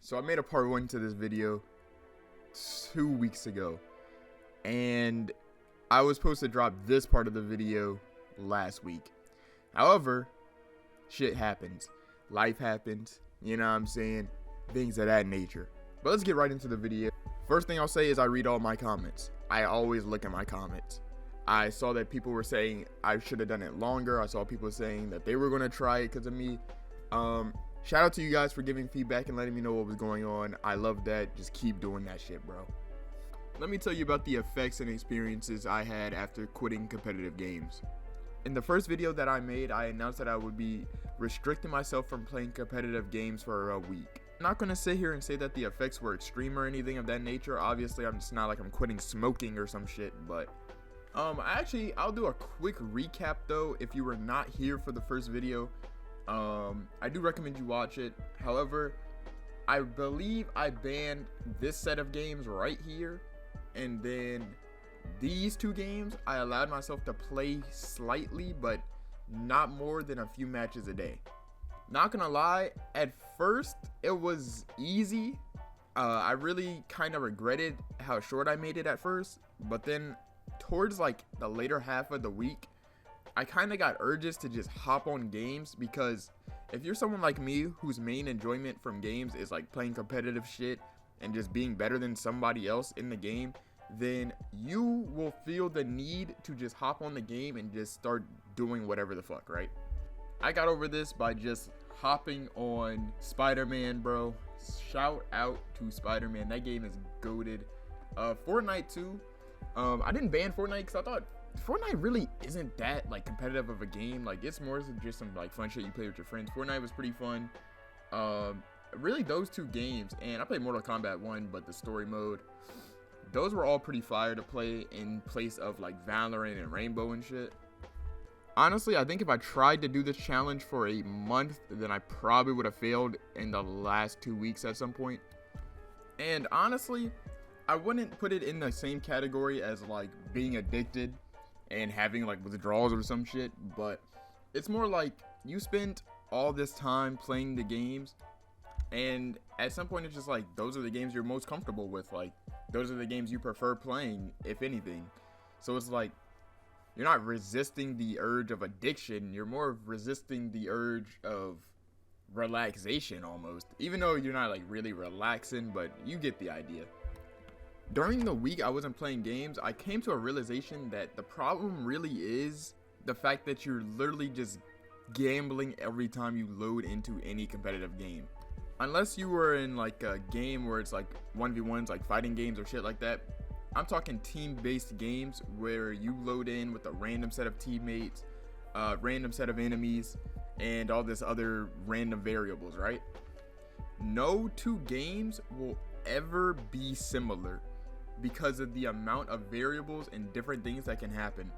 So I made a part 1 to this video 2 weeks ago, and I was supposed to drop this part of the video last week. However, shit happens. Life happens, you know what I'm saying? Things of that nature. But let's get right into the video. First thing I'll say is I read all my comments. I always look at my comments. I saw that people were saying I should have done it longer. I saw people saying that they were going to try it because of me. Shout out to you guys for giving feedback and letting me know what was going on. I love that. Just keep doing that shit, bro. Let me tell you about the effects and experiences I had after quitting competitive games. In the first video that I made, I announced that I would be restricting myself from playing competitive games for a week. I'm not going to sit here and say that the effects were extreme or anything of that nature. Obviously, it's not like I'm quitting smoking or some shit, but I'll do a quick recap though if you were not here for the first video. I do recommend you watch it. However, I believe I banned this set of games right here, and then these 2 games I allowed myself to play slightly, but not more than a few matches a day. Not gonna lie, at first it was easy. I really kind of regretted how short I made it at first, but then towards like the later half of the week, I kind of got urges to just hop on games, because if you're someone like me whose main enjoyment from games is like playing competitive shit and just being better than somebody else in the game, then you will feel the need to just hop on the game and just start doing whatever the fuck, right? I got over this by just hopping on Spider-Man, bro. Shout out to Spider-Man. That game is goated. Fortnite too. I didn't ban Fortnite because I thought Fortnite really isn't that like competitive of a game. Like, it's more just some like fun shit you play with your friends. Fortnite was pretty fun. Really those 2 games, and I played Mortal Kombat 1, but the story mode, those were all pretty fire to play in place of like Valorant and Rainbow and shit. Honestly, I think if I tried to do this challenge for a month, then I probably would have failed in the last 2 weeks at some point. And honestly, I wouldn't put it in the same category as like being addicted and having like withdrawals or some shit, but it's more like you spent all this time playing the games, and at some point it's just like those are the games you're most comfortable with. Like, those are the games you prefer playing, if anything. So it's like you're not resisting the urge of addiction, you're more resisting the urge of relaxation almost, even though you're not like really relaxing, but you get the idea. During the week I wasn't playing games, I came to a realization that the problem really is the fact that you're literally just gambling every time you load into any competitive game. Unless you were in like a game where it's like 1v1s, like fighting games or shit like that. I'm talking team-based games where you load in with a random set of teammates, random set of enemies, and all this other random variables, right? No 2 games will ever be similar because of the amount of variables and different things that can happen.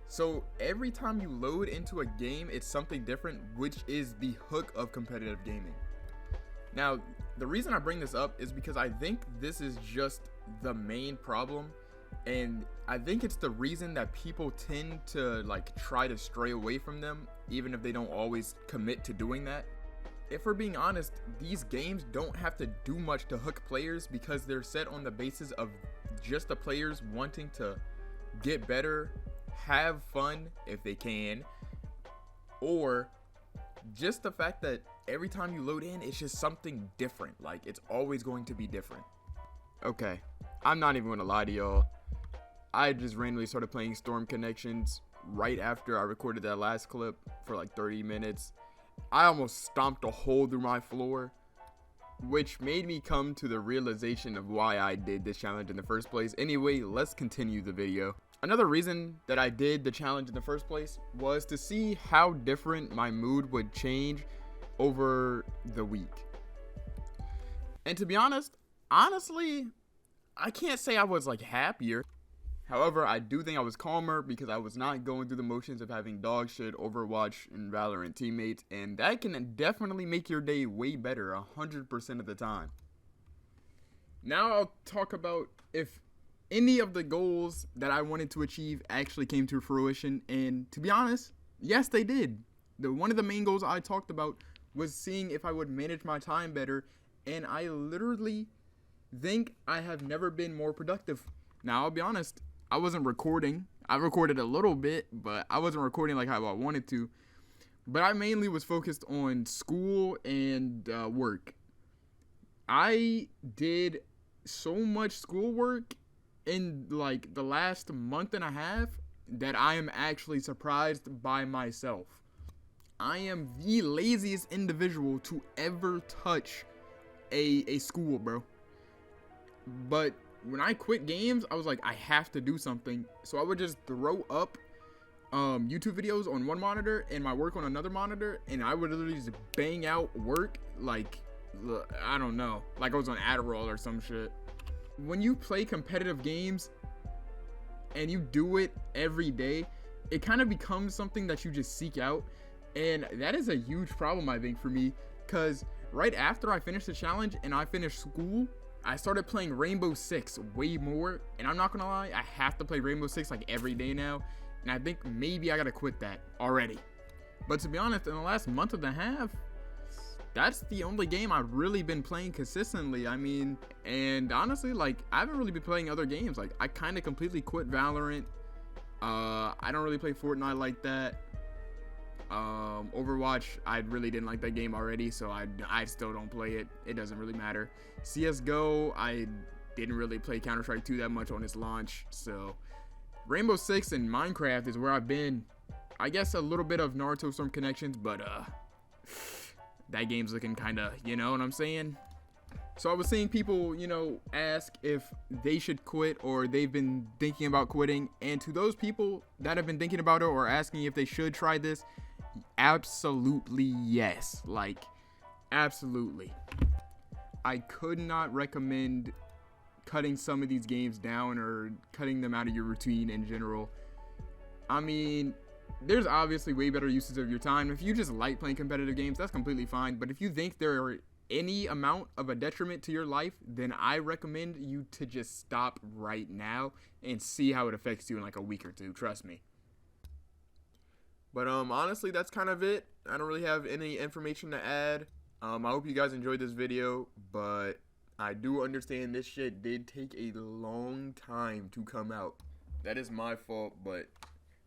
So every time you load into a game, it's something different, which is the hook of competitive gaming. Now, the reason I bring this up is because I think this is just the main problem, and I think it's the reason that people tend to like try to stray away from them, even if they don't always commit to doing that. If we're being honest, these games don't have to do much to hook players because they're set on the basis of just the players wanting to get better, have fun if they can, or just the fact that every time you load in, it's just something different. Like, it's always going to be different. Okay, I'm not even gonna lie to y'all. I just randomly started playing Storm Connections right after I recorded that last clip for like 30 minutes. I almost stomped a hole through my floor, which made me come to the realization of why I did this challenge in the first place. Anyway, let's continue the video. Another reason that I did the challenge in the first place was to see how different my mood would change over the week. And to be honest, honestly, I can't say I was like happier. However, I do think I was calmer because I was not going through the motions of having dog shit Overwatch and Valorant teammates, and that can definitely make your day way better 100% of the time. Now I'll talk about if any of the goals that I wanted to achieve actually came to fruition, and to be honest, yes, they did. One of the main goals I talked about was seeing if I would manage my time better and I literally think I have never been more productive. Now, I'll be honest, I wasn't recording. I recorded a little bit, but I wasn't recording like how I wanted to. But I mainly was focused on school and work. I did so much schoolwork in like the last month and a half that I am actually surprised by myself. I am the laziest individual to ever touch a school, bro. But when I quit games, I was like, I have to do something. So I would just throw up YouTube videos on one monitor and my work on another monitor, and I would literally just bang out work like, I don't know, like I was on Adderall or some shit. When you play competitive games and you do it every day, it kind of becomes something that you just seek out, and that is a huge problem, I think, for me, because right after I finished the challenge and I finished school, I started playing Rainbow Six way more, and I'm not gonna lie, I have to play Rainbow Six like every day now, and I think maybe I gotta quit that already. But to be honest, in the last month and a half, that's the only game I've really been playing consistently. I mean, and honestly, like, I haven't really been playing other games. Like, I kind of completely quit Valorant. I don't really play Fortnite like that. Overwatch, I really didn't like that game already, so I still don't play it. It doesn't really matter. CSGO, I didn't really play Counter-Strike 2 that much on its launch, so Rainbow Six and Minecraft is where I've been. I guess a little bit of Naruto Storm connections, but that game's looking kind of, you know what I'm saying? So I was seeing people, ask if they should quit or they've been thinking about quitting. And to those people that have been thinking about it or asking if they should try this, absolutely yes. Like, absolutely. I could not recommend cutting some of these games down or cutting them out of your routine in general. I mean, there's obviously way better uses of your time. If you just like playing competitive games, that's completely fine. But if you think there are any amount of a detriment to your life, then I recommend you to just stop right now and see how it affects you in like a week or two. Trust me. But honestly, that's kind of it. I don't really have any information to add. I hope you guys enjoyed this video, but I do understand this shit did take a long time to come out. That is my fault, but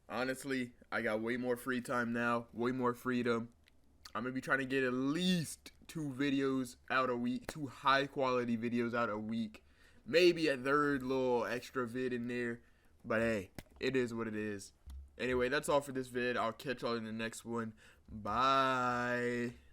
honestly, I got way more free time now, way more freedom. I'm gonna be trying to get at least 2 videos out a week, 2 high quality videos out a week. Maybe a third little extra vid in there, but hey, it is what it is. Anyway, that's all for this vid. I'll catch y'all in the next one. Bye.